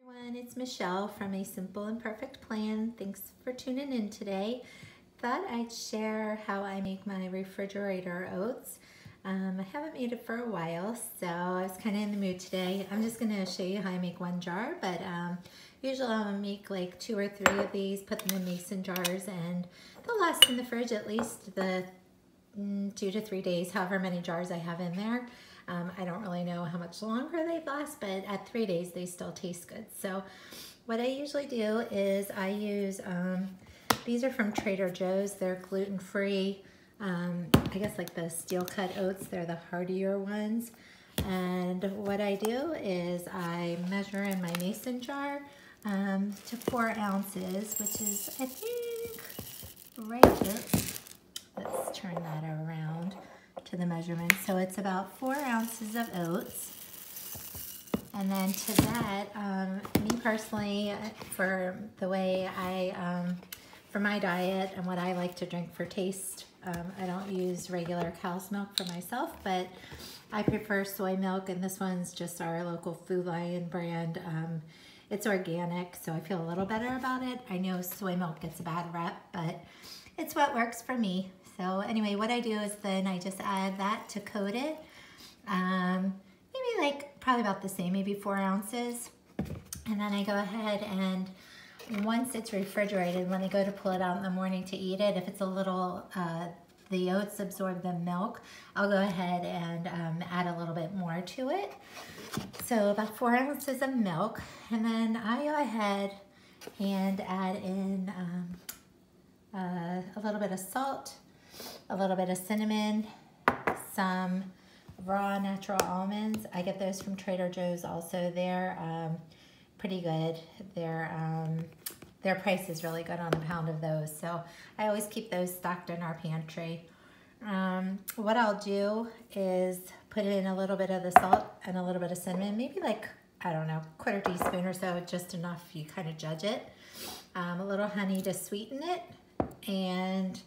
Everyone, it's Michelle from A Simple and Perfect Plan. Thanks for tuning in today. Thought I'd share how I make my refrigerator oats. I haven't made it for a while, so I was kind of in the mood today. I'm just going to show you how I make one jar, but usually I'll make like 2 or 3 of these, put them in mason jars, and they'll last in the fridge at least the 2 to 3 days, however many jars I have in there. I don't really know how much longer they last, but at 3 days they still taste good. So what I usually do is I use, these are from Trader Joe's. They're gluten-free. I guess like the steel cut oats, they're the heartier ones. And what I do is I measure in my mason jar to 4 ounces, which is, I think, right here. Let's turn that around to the measurement. So it's about 4 ounces of oats. And then to that, me personally, for the way for my diet and what I like to drink for taste, I don't use regular cow's milk for myself, but I prefer soy milk, and this one's just our local Food Lion brand. It's organic, so I feel a little better about it. I know soy milk gets a bad rep, but it's what works for me. So anyway, what I do is then I just add that to coat it. Maybe like probably about the same, maybe 4 ounces. And then I go ahead and once it's refrigerated, when I go to pull it out in the morning to eat it, if it's a little, the oats absorb the milk, I'll go ahead and add a little bit more to it. So about 4 ounces of milk. And then I go ahead and add in a little bit of salt, a little bit of cinnamon, some raw natural almonds. I get those from Trader Joe's also. They're pretty good. Their price is really good on a pound of those, so I always keep those stocked in our pantry. What I'll do is put in a little bit of the salt and a little bit of cinnamon, maybe like, I don't know, 1/4 teaspoon or so, just enough, you kind of judge it. A little honey to sweeten it, and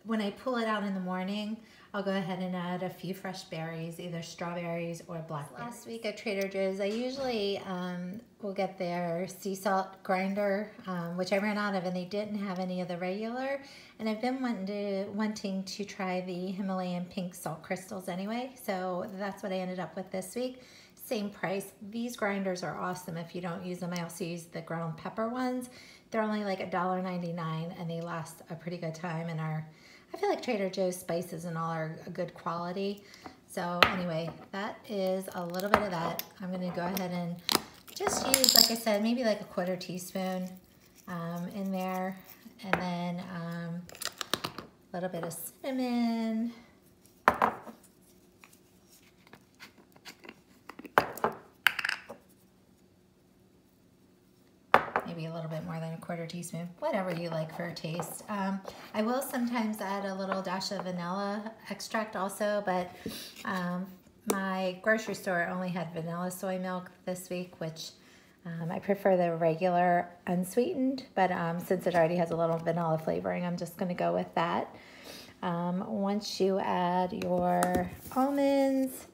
when I pull it out in the morning, I'll go ahead and add a few fresh berries, either strawberries or blackberries. Last week at Trader Joe's, I usually will get their sea salt grinder, which I ran out of, and they didn't have any of the regular. And I've been wanting to try the Himalayan pink salt crystals anyway, so that's what I ended up with this week. Same price. These grinders are awesome if you don't use them. I also use the ground pepper ones. They're only like $1.99, and they last a pretty good time, and I feel like Trader Joe's spices and all are a good quality. So anyway, that is a little bit of that. I'm gonna go ahead and just use, like I said, maybe like a 1/4 teaspoon in there. And then a little bit of cinnamon. Maybe a little bit more than a 1/4 teaspoon, whatever you like for a taste. I will sometimes add a little dash of vanilla extract also, but my grocery store only had vanilla soy milk this week, which I prefer the regular unsweetened, but since it already has a little vanilla flavoring, I'm just gonna go with that. Once you add your almonds,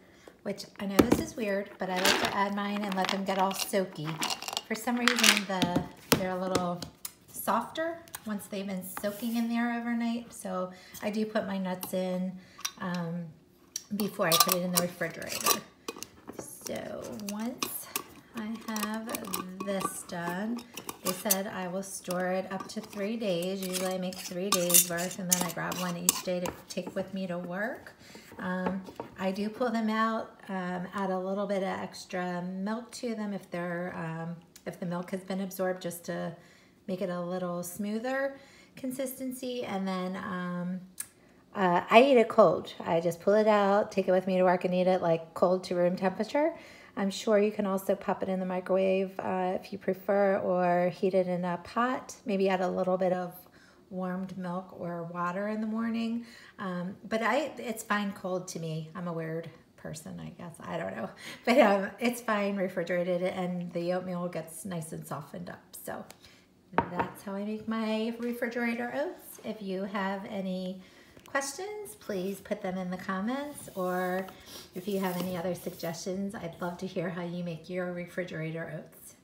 which I know this is weird, but I like to add mine and let them get all soaky. For some reason, they're a little softer once they've been soaking in there overnight. So I do put my nuts in before I put it in the refrigerator. So once I have this done, they said I will store it up to 3 days. Usually I make 3 days worth, and then I grab one each day to take with me to work. I do pull them out, add a little bit of extra milk to them if the milk has been absorbed, just to make it a little smoother consistency. And then I eat it cold. I just pull it out, take it with me to work, and eat it like cold to room temperature. I'm sure you can also pop it in the microwave if you prefer, or heat it in a pot. Maybe add a little bit of warmed milk or water in the morning. But it's fine cold to me. I'm a weird person, I guess. I don't know. But it's fine refrigerated, and the oatmeal gets nice and softened up. So that's how I make my refrigerator oats. If you have any questions, please put them in the comments, or if you have any other suggestions, I'd love to hear how you make your refrigerator oats.